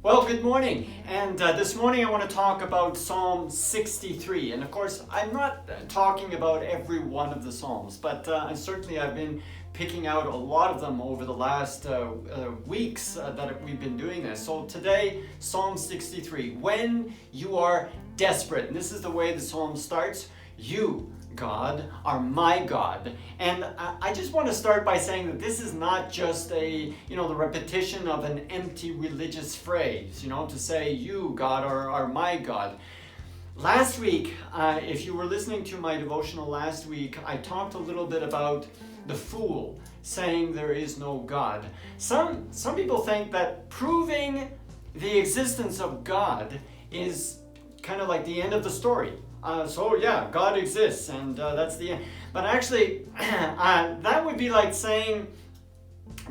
Well, good morning. And this morning I want to talk about Psalm 63. And of course, I'm not talking about every one of the Psalms, but certainly I've been picking out a lot of them over the last weeks that we've been doing this. So today, Psalm 63, when you are desperate. And this is the way the Psalm starts. You, God, are my God. And I just want to start by saying that this is not just the repetition of an empty religious phrase, to say you, God, are my God. Last week, if you were listening to my devotional last week, I talked a little bit about the fool saying there is no God. Some people think that proving the existence of God is kind of like the end of the story. God exists, and that's the end. But actually, that would be like saying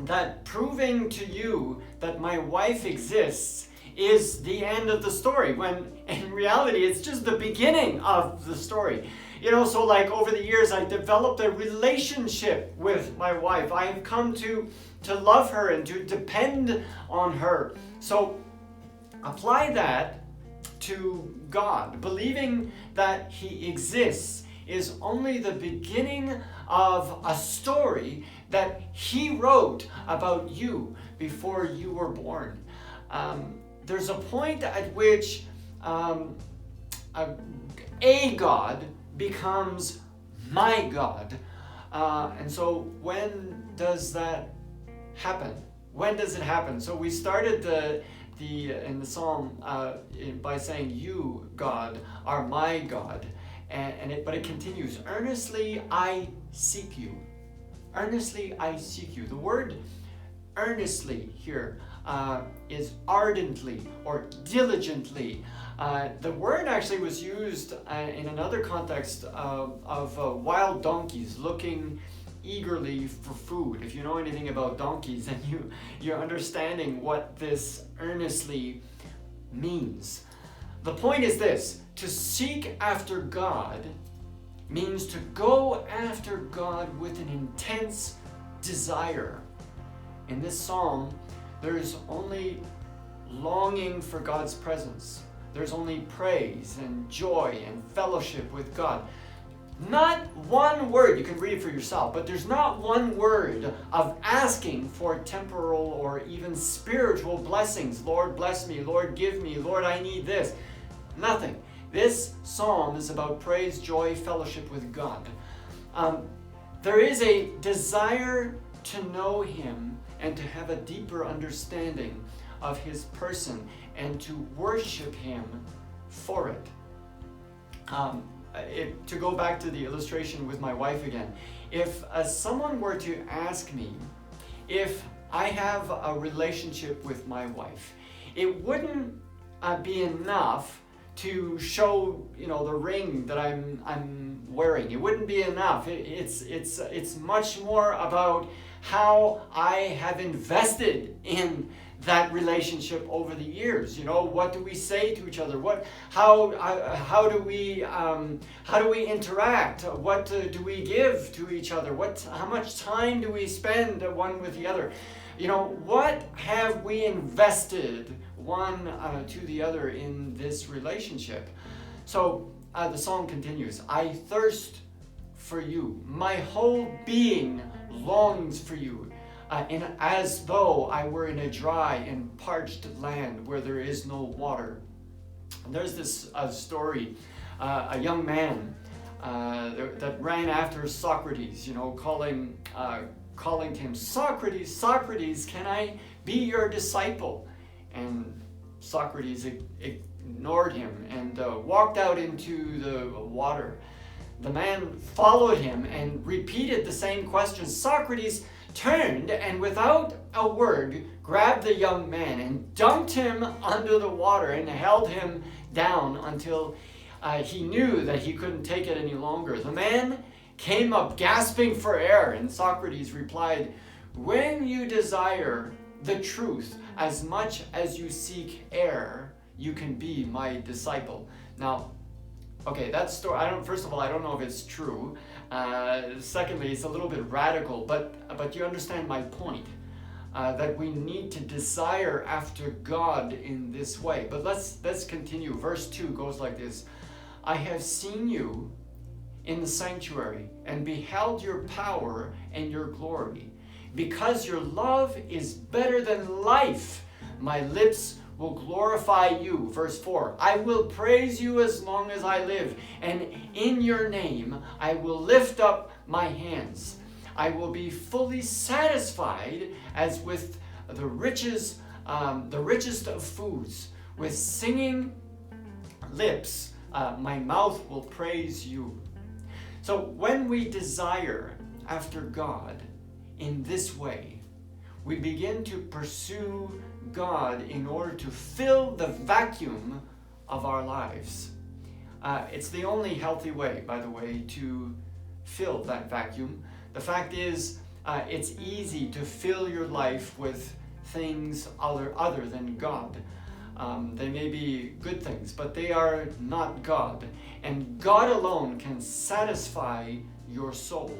that proving to you that my wife exists is the end of the story, when in reality it's just the beginning of the story. So like over the years I developed a relationship with my wife. I have come to love her and to depend on her. So apply that to God. Believing that He exists is only the beginning of a story that He wrote about you before you were born. There's a point at which a God becomes my God. And so when does that happen? When does it happen? So we started in the psalm by saying, you, God, are my God. But it continues, earnestly I seek you. Earnestly I seek you. The word earnestly here is ardently or diligently. The word actually was used in another context of wild donkeys looking eagerly for food. If you know anything about donkeys, then you're understanding what this earnestly means. The point is this: to seek after God means to go after God with an intense desire. In this psalm, there's only longing for God's presence. There's only praise and joy and fellowship with God. Not one word, you can read it for yourself, but there's not one word of asking for temporal or even spiritual blessings. Lord, bless me. Lord, give me. Lord, I need this. Nothing. This psalm is about praise, joy, fellowship with God. There is a desire to know Him and to have a deeper understanding of His person and to worship Him for it. To go back to the illustration with my wife again, if someone were to ask me if I have a relationship with my wife, it wouldn't be enough to show the ring that I'm wearing. It wouldn't be enough. It's much more about how I have invested in that relationship over the years. What do we say to each other? How do we interact? What do we give to each other? How much time do we spend one with the other? What have we invested one to the other in this relationship? So the song continues, I thirst for you. My whole being longs for you. And as though I were in a dry and parched land where there is no water. And there's this story, a young man that ran after Socrates, calling to him, Socrates, Socrates, can I be your disciple? And Socrates ignored him and walked out into the water. The man followed him and repeated the same question. Socrates turned and without a word grabbed the young man and dumped him under the water and held him down until he knew that he couldn't take it any longer. The man came up gasping for air, and Socrates replied, when you desire the truth as much as you seek air, you can be my disciple. Now, okay, that story, first of all, I don't know if it's true. Secondly, it's a little bit radical, but you understand my point. that we need to desire after God in this way. But let's continue. Verse 2 goes like this. I have seen you in the sanctuary and beheld your power and your glory. Because your love is better than life, my lips will glorify you. Verse 4, I will praise you as long as I live, and in your name I will lift up my hands. I will be fully satisfied as with the richest of foods. With singing lips, my mouth will praise you. So when we desire after God in this way, we begin to pursue God in order to fill the vacuum of our lives. It's the only healthy way, by the way, to fill that vacuum. The fact is, it's easy to fill your life with things other than God. They may be good things, but they are not God. And God alone can satisfy your soul.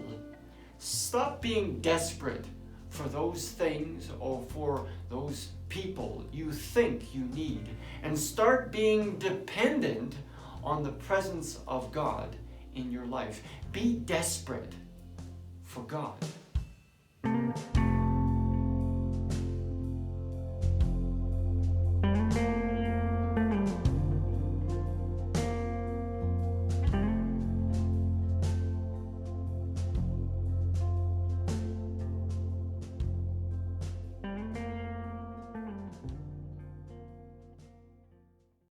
Stop being desperate for those things or for those people you think you need, and start being dependent on the presence of God in your life. Be desperate for God.